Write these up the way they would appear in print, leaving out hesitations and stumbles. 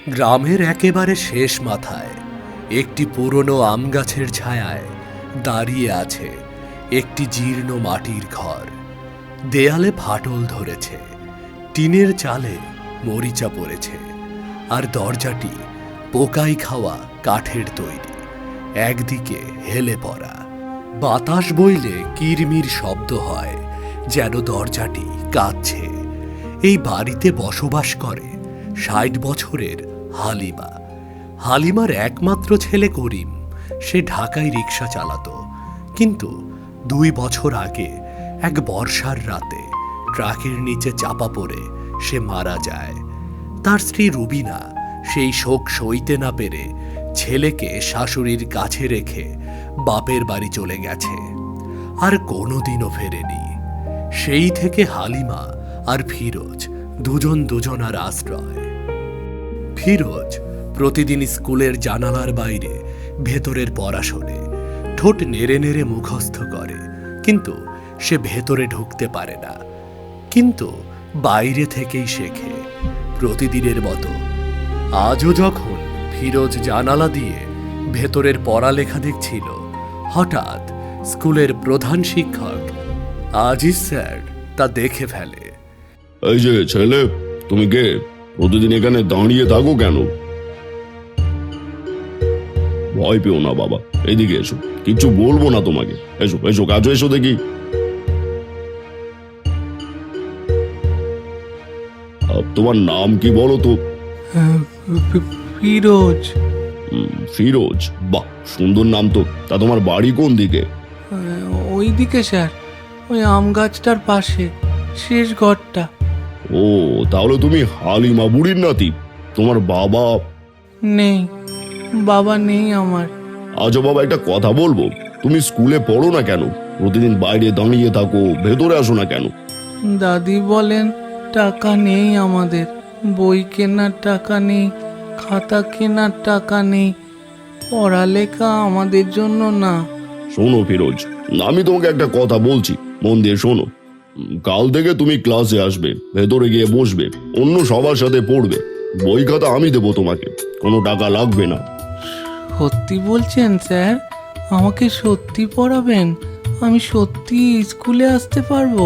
গ্রামের একেবারে শেষ মাথায় একটি পুরনো আম গাছের ছায়ায় দাঁড়িয়ে আছে একটি জীর্ণ মাটির ঘর। দেয়ালে ফাটল ধরেছে, টিনের চালে মরিচা পড়েছে, আর দরজাটি পোকাই খাওয়া কাঠের তৈরি, একদিকে হেলে পড়া। বাতাস বইলে কিরমির শব্দ হয়, যেন দরজাটি কাঁদছে। এই বাড়িতে বসবাস করে ৬০ বছরের হালিমা। হালিমার একমাত্র ছেলে করিম। সে ঢাকায় রিক্সা চালাতো, কিন্তু ২ বছর আগে এক বর্ষার রাতে ট্রাকের নিচে চাপা পড়ে সে মারা যায়। তার স্ত্রী রুবিনা সেই শোক সইতে না পেরে ছেলেকে শাশুড়ির কাছে রেখে বাপের বাড়ি চলে গেছে, আর কোনোদিনও ফেরেনি। সেই থেকে হালিমা আর ফিরোজ দুজন দুজনার আশ্রয়। ফিরোজ প্রতিদিন স্কুলের জানালার বাইরে ভেতরের পড়া শোনে, ঠোঁট নেড়ে নেড়ে মুখস্থ করে, কিন্তু সে ভেতরে ঢুকতে পারে না। কিন্তু বাইরে থেকেই শেখে, প্রতিদিনের মতো। আজও যখন ফিরোজ জানালা দিয়ে ভেতরের পড়ালেখা দেখছিল, হঠাৎ স্কুলের প্রধান শিক্ষক আজিজ স্যার তা দেখে ফেলে। এই যে ছেলে, তুমি কে? প্রতিদিন এখানে দাঁড়িয়ে থাকো কেন? ভয় পেও না বাবা, এদিকে এসো, কিচ্ছু বলবো না তোমাকে। এসো এসো, কাজে এসো দেখি। তোমার নাম কি বলো তো? ফিরোজ। ফিরোজ, বাহ, সুন্দর নাম তো। তা তোমার বাড়ি কোন দিকে? ওই দিকে স্যার, ওই আম গাছটার পাশে শেষ ঘরটা। ও, তাহলে তুমি হালিমা বুড়ির নাতি। তোমার বাবা? নেই, বাবা নেই আমার। আচ্ছা বাবা, একটা কথা বলবো, তুমি স্কুলে পড়ো না কেন? প্রতিদিন বাইরে দাঁড়িয়ে থাকো, ভেতরে আসো না কেন? দাদি বলেন টাকা নেই আমাদের, বই কেনার টাকা নেই, খাতা কেনার টাকা নেই, পড়ালেখা আমাদের জন্য না। শোনো ফিরোজ, আমি তোমাকে একটা কথা বলছি, মন দিয়ে শোনো। কাল থেকে তুমি ক্লাসে আসবে, ভেতরে গিয়ে বসবে, অন্য সবার সাথে পড়বে। বই খাতা আমি দেবো তোমাকে, কোনো টাকা লাগবে না। সত্যি বলছেন স্যার? আমাকে সত্যি পড়াবেন? আমি সত্যি স্কুলে আসতে পারবো?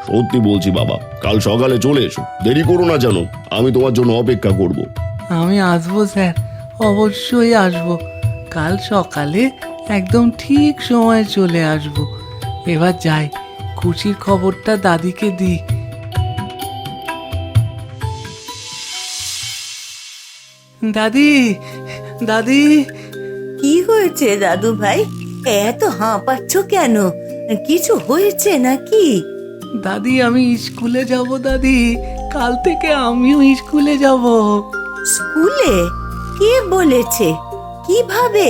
সত্যি বলছি বাবা, কাল সকালে চলে এসো, দেরি করো না যেন, আমি তোমার জন্য অপেক্ষা করব। আমি আসবো স্যার, অবশ্যই আসবো। কাল সকালে একদম ঠিক সময় চলে আসবো। এবার যাই, খুশির খবরটা দাদিকে দিই। দাদি, দাদি। কি হয়েছে দাদু ভাই? এত হাঁপাচ্ছ কেন? কিছু হয়েছে নাকি? দাদি, আমি স্কুলে যাব। দাদি, কাল থেকে আমিও স্কুলে যাব। স্কুলে? কে বলেছে? কিভাবে?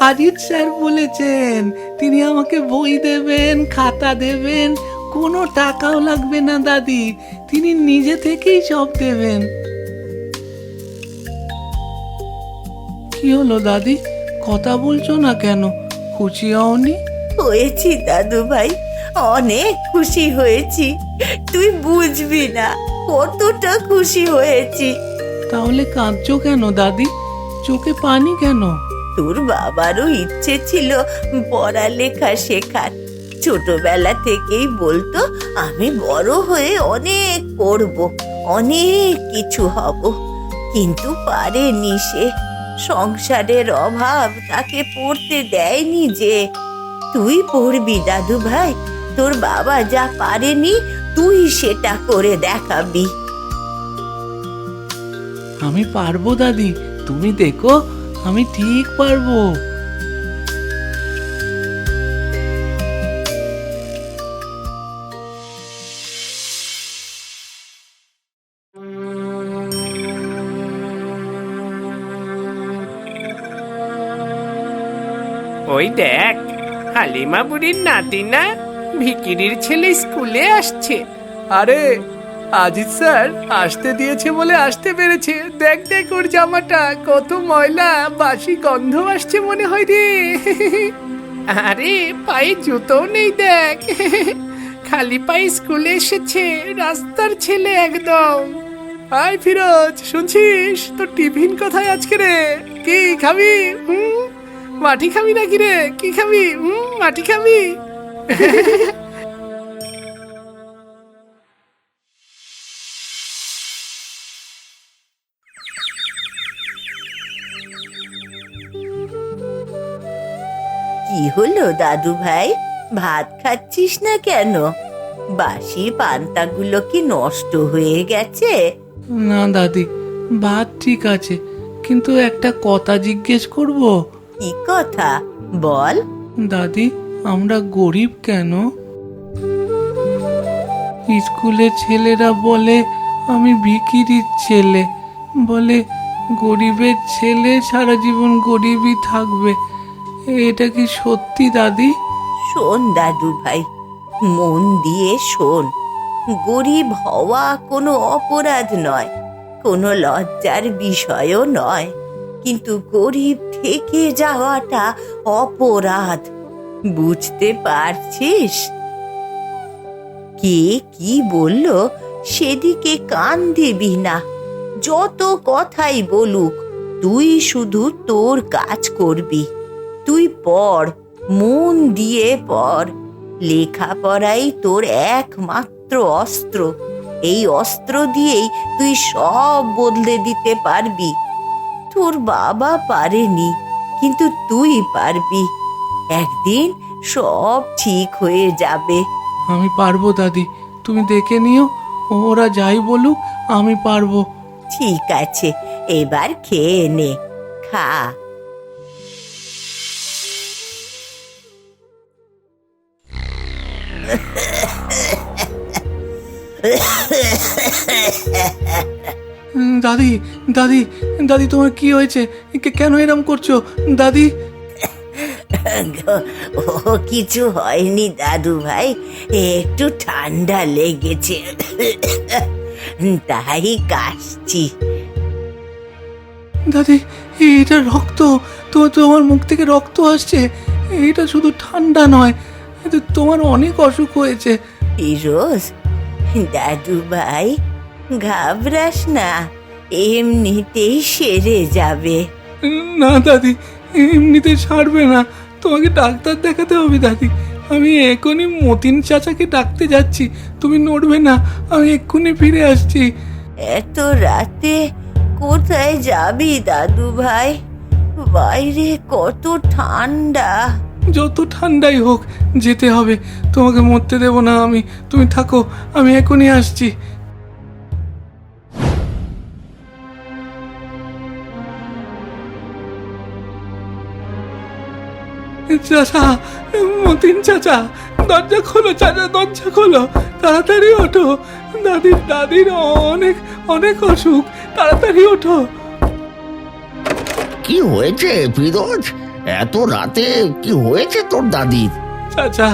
আজিজ স্যার বলেছেন তিনি আমাকে বই দেবেন, খাতা দেবেন, কোনো টাকাও লাগবে না দাদি, তিনি নিজে থেকেই সব দেবেন। কি হলো দাদি, কথা বলছো না কেন? খুশি হওনি? হয়েছি দাদু ভাই, অনেক খুশি হয়েছি। তুই বুঝবি না কতটা খুশি হয়েছি। তাহলে কাঁদছো কেন দাদি? চোখে পানি কেন? তোর বাবারও ইচ্ছে ছিল পড়ালেখা শেখার। ছোটবেলা থেকেই বলতো আমি বড় হয়ে অনেক পড়ব, অনেক কিছু হব, কিন্তু পারেনি সে। সংসারের অভাব তাকে পড়তে দেয়নি যে। তুই পড়বি দাদু ভাই, তোর বাবা যা পারেনি তুই সেটা করে দেখাবি। আমি পারবো দাদি, তুমি দেখো, আমি ঠিক পারবো। ওই দেখ, হালিমা বুড়ির নাতি না, ভিকিরির ছেলে স্কুলে আসছে। আরে, আজিজ স্যার আসতে দিয়েছে বলে আসতে পেরেছে। দেখ দেখ, ওর জামাটা কত ময়লা, বাসি গন্ধ আসছে মনে হয় রে। আরে, পায়ে জুতো নেই দেখ, খালি পায়ে স্কুলে এসেছে, রাস্তার ছেলে একদম। আয় ফিরোজ, শুনছিস তোর টিফিন কোথায় আজকে রে? কি খাবি? মাটি খাবি নাকি রে? কি খাবি? মাটি খাবি? কি হলো দাদু ভাই, ভাত খাচ্ছিস না কেন? বাসি পান্তাগুলো কি নষ্ট হয়ে গেছে? না দাদি, ভাত ঠিক আছে, কিন্তু একটা কথা জিজ্ঞেস করব। কি কথা বল। দাদি, আমরা গরিব কেন? স্কুলে ছেলেরা বলে আমি ভিখিরির ছেলে, বলে গরিবের ছেলে সারা জীবন গরিবই থাকবে। এটা কি সত্যি দাদি? শোন দাদু ভাই, মন দিয়ে শোন। গরিব হওয়া কোনো অপরাধ নয়, কোনো লজ্জার বিষয়ও নয়, কিন্তু গরিব থেকে যাওয়াটা অপরাধ। বুঝতে পারছিস? কে কি বলল সেদিকে কান দিবি না। যত কথাই বলুক, তুই শুধু তোর কাজ করবি। তুই পড়, মন দিয়ে পড়। লেখাপড়াই তোর একমাত্র অস্ত্র। এই অস্ত্র দিয়েই তুই সব বদলে দিতে পারবি। তোর বাবা পারেনি, কিন্তু তুই পারবি। একদিন সব ঠিক হয়ে যাবে। আমি পারবো দাদি, তুমি দেখে নিও। ওরা যাই বলুক, আমি পারবো। ঠিক আছে, এবার খেয়ে নে, খা। দাদি, দাদি, দাদি, তোমার কি হয়েছে? কেন এরম করছো দাদি? ও কিছু হয়নি দাদু ভাই, একটু ঠান্ডা লেগেছে, তাই কাশছি। দাদি, এটা রক্ত। তোমার মুখ থেকে রক্ত আসছে। এটা শুধু ঠান্ডা নয়, এতে তোমার অনেক অসুখ হয়েছে। ফিরোজ, দাদু ভাই ঘাবড়াস না, এমনিতেই সেরে যাবে। না দাদি, এমনিতে ছাড়বে না, তোমাকে ডাক্তার দেখাতে হবে দাদি। আমি এখনই মতিন চাচাকে ডাকতে যাচ্ছি, তুমি নড়বে না, আমি এক্ষুনি ফিরে আসছি। এত রাতে কোথায় যাবি দাদু ভাই? বাইরে কত ঠান্ডা। যত ঠান্ডাই হোক যেতে হবে, তোমাকে মরতে দেব না আমি। তুমি থাকো, আমি এখনই আসছি। চাচা, মতিন চাচা, দরজা খোলো চাচা, দরজা খোলো, তাড়াতাড়ি ওঠো। দাদির অনেক অনেক অসুখ, তাড়াতাড়ি ওঠো। কি হয়েছে ফিরোজ? এত রাতে কি হয়েছে তোর দাদির? চাচা,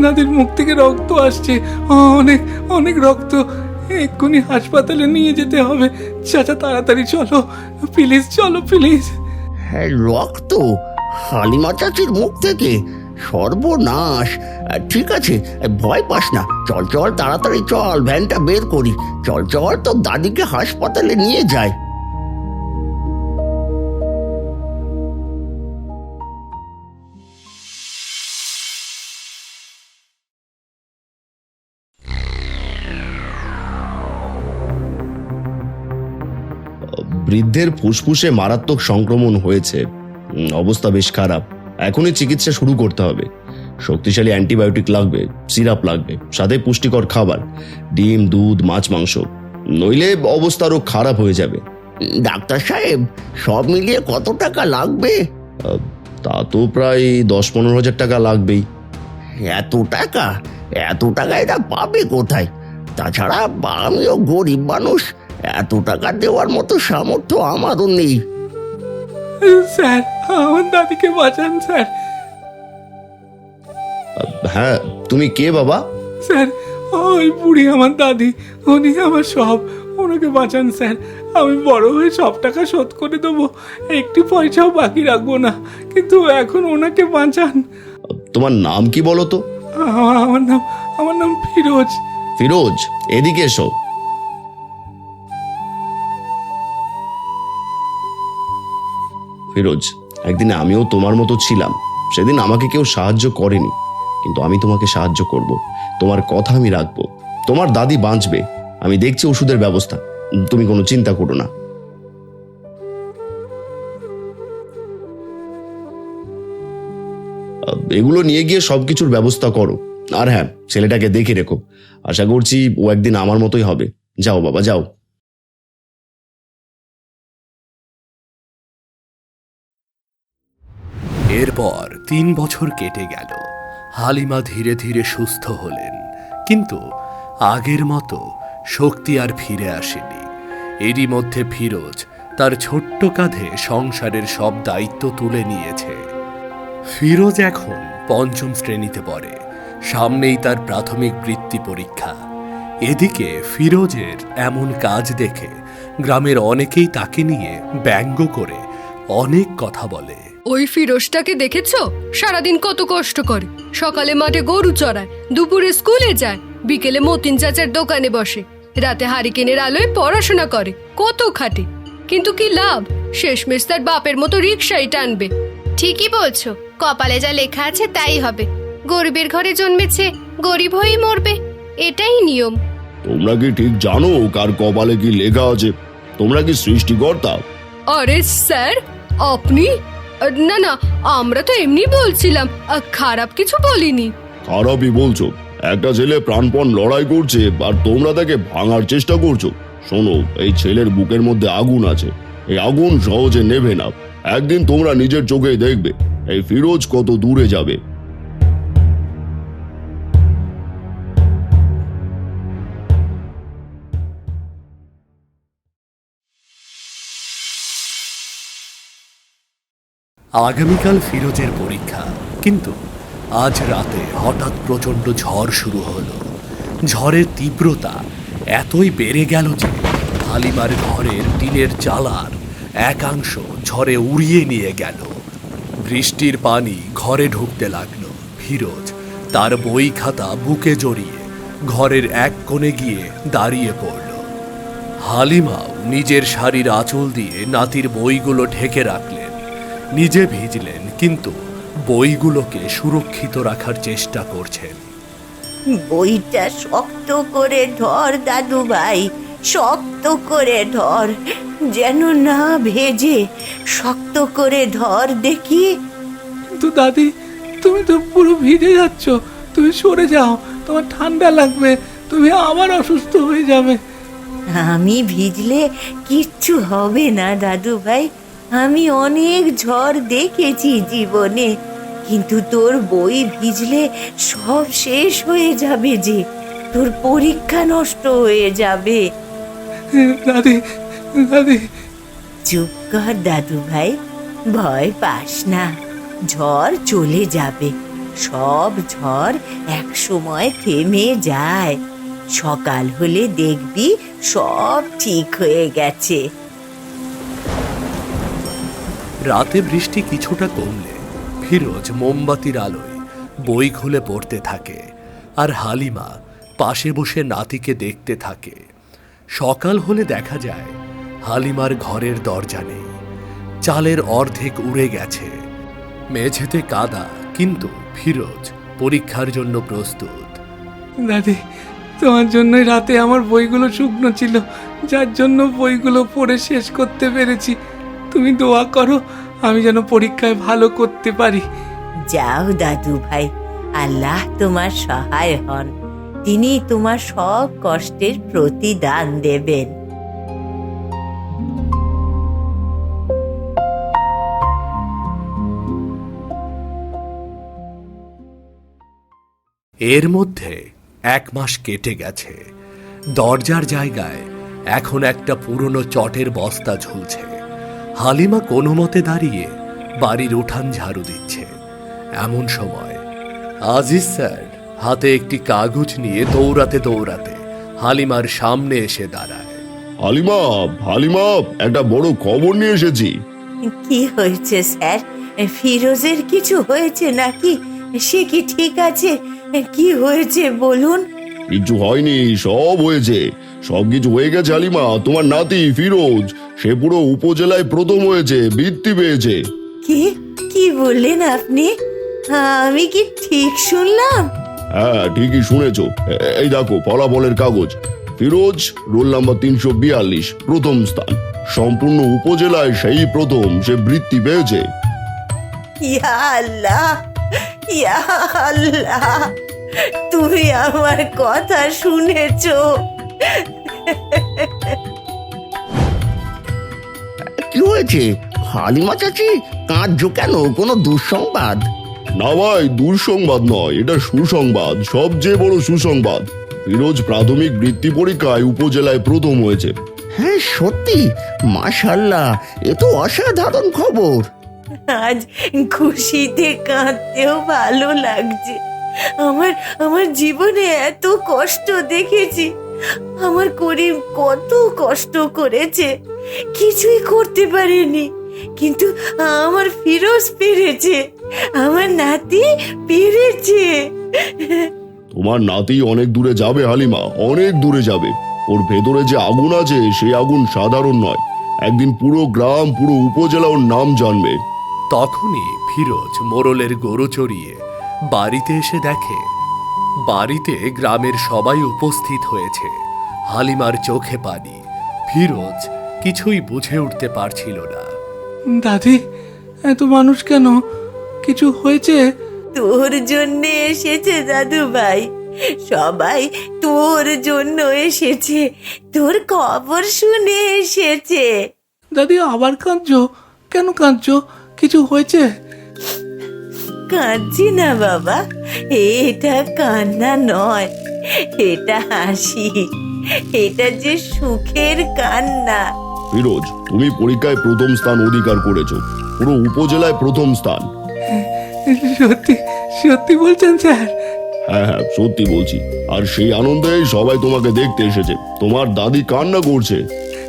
দাদির মুখ থেকে রক্ত আসছে, অনেক অনেক রক্ত। এক্ষুনি হাসপাতালে নিয়ে যেতে হবে। চাচা তাড়াতাড়ি চলো, প্লিজ চলো প্লিজ। হ্যাঁ, রক্ত হালিমা চাচির মুখ থেকে? সর্বনাশ! ঠিক আছে, ভয় পাস না, চল চল তাড়াতাড়ি চল, ভ্যানটা বের করি। চল চল, তোর দাদিকে হাসপাতালে নিয়ে যায়। বৃদ্ধের ফুসফুসে মারাত্মক সংক্রমণ হয়েছে। অবস্থা বেশ খারাপ। এখনই চিকিৎসা শুরু করতে হবে। শক্তিশালী অ্যান্টিবায়োটিক লাগবে, সিরাপ লাগবে, সাথে পুষ্টিকর খাবার, ডিম, দুধ, মাছ, মাংস। নইলে অবস্থা আরো খারাপ হয়ে যাবে। ডাক্তার সাহেব, সব মিলিয়ে কত টাকা লাগবে? তা তো প্রায় 10-15 হাজার টাকা লাগবেই। এত টাকা? এত টাকা এরা পাবে কোথায়? তাছাড়া আমিও গরিব মানুষ, এত টাকা দেওয়ার মতো সামর্থ্য আমারও নেই। স্যার, আমার দাদিকে বাঁচান স্যার। হ্যাঁ, তুমি কে বাবা? স্যার, ওই বুড়ি আমার দাদি, উনি আমার সব। ওনাকে বাঁচান স্যার, আমি বড় হয়ে সব টাকা শোধ করে দেবো, একটি পয়সাও বাকি রাখবো না, কিন্তু এখন ওনাকে বাঁচান। তোমার নাম কি বলো তো? আমার নাম ফিরোজ। ফিরোজ, এদিকে এসো। ফিরোজ, একদিন আমিও তোমার মতো ছিলাম। সেদিন আমাকে কেউ সাহায্য করেনি, কিন্তু আমি তোমাকে সাহায্য করব। তোমার কথা আমি রাখবো। তোমার দাদি বাঁচবে, আমি দেখছি ওষুধের ব্যবস্থা। তুমি কোনো চিন্তা করো না। এগুলো নিয়ে গিয়ে সবকিছুর ব্যবস্থা করো। আর হ্যাঁ, ছেলেটাকে দেখে রেখো। আশা করছি ও একদিন আমার মতোই হবে। যাও বাবা, যাও। এরপর 3 বছর কেটে গেল। হালিমা ধীরে ধীরে সুস্থ হলেন, কিন্তু আগের মতো শক্তি আর ফিরে আসেনি। এরই মধ্যে ফিরোজ তার ছোট্ট কাঁধে সংসারের সব দায়িত্ব তুলে নিয়েছে। ফিরোজ এখন 5ম শ্রেণীতে পড়ে। সামনেই তার প্রাথমিক বৃত্তি পরীক্ষা। এদিকে ফিরোজের এমন কাজ দেখে গ্রামের অনেকেই তাকে নিয়ে ব্যঙ্গ করে অনেক কথা বলে। ওই ফিরোজটাকে দেখেছো? সারাদিন কত কষ্ট করে। সকালে মাঠে গরু চড়ায়, দুপুরে স্কুলে যায়, বিকেলে মতিন চাচার দোকানে বসে, রাতে হারিকেনের আলোয় পড়াশোনা করে, কত খাটে। কিন্তু কি লাভ? শেষমেশ তার বাপের মতো রিকশাই টানবে। ঠিকই বলছো, কপালে যা লেখা আছে তাই হবে। গরিবের ঘরে জন্মেছে, গরিব হয়েই মরবে, এটাই নিয়ম। তোমরা কি ঠিক জানো কার কপালে কি লেখা আছে? তোমরা কি সৃষ্টিকর্তা? আরে স্যার, আপনি? না না, আমরা তো এমনি বলছিলাম, খারাপ কিছু বলিনি। খারাপই বলছো? একটা ছেলে প্রাণপণ লড়াই করছে আর তোমরা তাকে ভাঙার চেষ্টা করছো। শোনো, এই ছেলের বুকের মধ্যে আগুন আছে। এই আগুন সহজে নেভে না। একদিন তোমরা নিজের চোখেই দেখবে এই ফিরোজ কত দূরে যাবে। আগামীকাল ফিরোজের পরীক্ষা, কিন্তু আজ রাতে হঠাৎ প্রচণ্ড ঝড় শুরু হলো। ঝড়ের তীব্রতা এতই বেড়ে গেল যে হালিমার ঘরের টিনের চালার একাংশ ঝড়ে উড়িয়ে নিয়ে গেল। বৃষ্টির পানি ঘরে ঢুকতে লাগলো। ফিরোজ তার বই খাতা বুকে জড়িয়ে ঘরের এক কোণে গিয়ে দাঁড়িয়ে পড়ল। হালিমাও নিজের শাড়ির আঁচল দিয়ে নাতির বইগুলো ঢেকে রাখলেন। নিজে ভিজলেন, কিন্তু বইগুলোকে সুরক্ষিত রাখার চেষ্টা করছেন। বইটা শক্ত করে ধর দাদু ভাই, শক্ত করে ধর, যেন না ভেজে। শক্ত করে ধর দেখি। কিন্তু দাদি, তুমি তো পুরো ভিজে যাচ্ছ। তুমি সরে যাও, তোমার ঠান্ডা লাগবে, তুমি আবার অসুস্থ হয়ে যাবে। আমি ভিজলে কিচ্ছু হবে না দাদু ভাই। আমি অনেক ঝড় দেখেছি জীবনে, কিন্তু তোর বই ভিজলে সব শেষ হয়ে যাবে যে। তোর পরীক্ষা নষ্ট হয়ে যাবে। দাদি, দাদি। চুপ কর দাদু ভাই, ভয় পাস না। ঝড় চলে যাবে। সব ঝড় এক সময় থেমে যায়। সকাল হলে দেখবি সব ঠিক হয়ে গেছে। রাতে বৃষ্টি কিছুটা কমলে ফিরোজ মোমবাতির আলোয় বই খুলে পড়তে থাকে, আর হালিমা পাশে বসে নাতিকে দেখতে থাকে। সকাল হলে দেখা যায় হালিমার ঘরের দরজা নেই। চালের অর্ধেক উড়ে গেছে। মেঝেতে কাদা, কিন্তু ফিরোজ পরীক্ষার জন্য প্রস্তুত। দাদি, তোমার জন্যই রাতে আমার বইগুলো শুকনো ছিল, যার জন্য বইগুলো পড়ে শেষ করতে পেরেছি। তুমি দোয়া করো আমি যেন পরীক্ষায় ভালো করতে পারি। যাও দাদু ভাই, আল্লাহ তোমার সহায় হন। তিনি তোমার সব কষ্টের প্রতিদান দেবেন। এর মধ্যে 1 মাস কেটে গেছে। দরজার জায়গায় এখন একটা পুরনো চটের বস্তা ঝুলছে। হালিমা কোনো মতে দাঁড়িয়ে বাড়ির উঠান ঝাড়ু দিচ্ছে। এমন সময় আজিজ স্যার হাতে একটি কাগজ নিয়ে দৌড়াতে দৌড়াতে হালিমার সামনে এসে দাঁড়ায়। হালিমা, হালিমা, একটা বড় খবর নিয়ে এসেছি। কি হয়েছে স্যার? ফিরোজের কিছু হয়েছে নাকি? সে কি ঠিক আছে? কি হয়েছে বলুন। কিছু হয়নি, সব হয়েছে। সবকিছু হয়ে গেছে হালিমা। তোমার নাতি ফিরোজ সে পুরো উপজেলায় প্রথম হয়েছে, বৃত্তি পেয়েছে। কি কি বললেন আপনি? আমি কি ঠিক শুনলাম? হ্যাঁ, ঠিকই শুনেছো। এই দেখো ফলাফলের কাগজ। ফিরোজ রোল নাম্বার 342, প্রথম স্থান। সম্পূর্ণ উপজেলায় সেই প্রথম সে বৃত্তি পেয়েছে। ইয়া আল্লাহ, ইয়া আল্লাহ, তুমি আমার কথা শুনেছো? কি হয়েছে হালিমা চাচি, কাঁদছো কেন? কোনো দুঃসংবাদ? না ভাই, দুঃসংবাদ নয়, এটা সুসংবাদ, সবচেয়ে বড় সুসংবাদ। ফিরোজ প্রাথমিক বৃত্তি পরীক্ষায় উপজেলায় প্রথম হয়েছে। হ্যাঁ সত্যি, মাশাল্লাহ, এ তো অসাধারণ খবর। আজ খুশিতে কাঁদতেও ভালো লাগছে। আমার আমার জীবনে এত কষ্ট দেখেছি। আমার করিম কত কষ্ট করেছে, কিছুই করতে পারেনি, কিন্তু আমার ফিরোজ পেরেছে, আমার নাতি পেরেছে। তোমার নাতি অনেক দূরে যাবে হালিমা, অনেক দূরে যাবে। ওর ভেতরে যে আগুন আছে সেই আগুন সাধারণ নয়। একদিন পুরো গ্রাম, পুরো উপজেলা ওর নাম জানবে। তখনই ফিরোজ মোরলের গরু চড়িয়ে বাড়িতে এসে দেখে বাড়িতে গ্রামের সবাই উপস্থিত হয়েছে। হালিমার চোখে পানি। ফিরোজ কিছুই বুঝে উঠতে পারছিল না। দাদি, এত মানুষ কেন? কিছু হয়েছে? তোর জন্য এসেছে দাদু ভাই, সবাই তোর জন্য এসেছে, তোর খবর শুনে এসেছে। দাদি আবার কাঁদছো কেন? কাঁদছো? কিছু হয়েছে? কাঁদছি না বাবা, এটা কান্না নয়, এটা হাসি, এটা যে সুখের কান্না। ফিরোজ, তুমি পরীক্ষায় প্রথম স্থান অধিকার করেছো, পুরো উপজেলায় প্রথম স্থান। সত্যি সত্যি বলছেন স্যার? হ্যাঁ হ্যাঁ, সত্যি বলছি। আর সেই আনন্দে সবাই তোমাকে দেখতে এসেছে। তোমার দাদি কান্না করছে।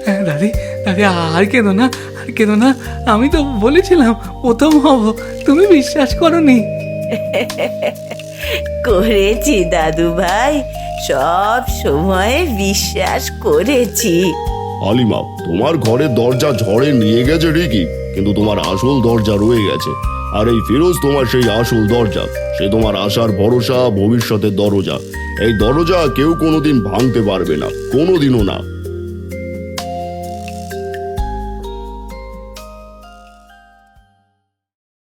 হ্যাঁ, দাদি দাদি আর কেঁদো না, আর কেঁদো না। আমি তো বলেছিলাম প্রথম হব, তুমি বিশ্বাস করোনি। করেছি দাদু ভাই, সব সময় বিশ্বাস করেছি। হালিমা, তোমার ঘরের দরজা ঝড়ে নিয়ে গেছে ঠিকই, কিন্তু তোমার আসল দরজা রয়ে গেছে। আর এই ফিরোজ তোমার সেই আসল দরজা। সে তোমার আশার ভরসা, ভবিষ্যতের দরজা। এই দরজা কেউ কোনোদিন ভাঙতে পারবে না, কোনোদিনও না।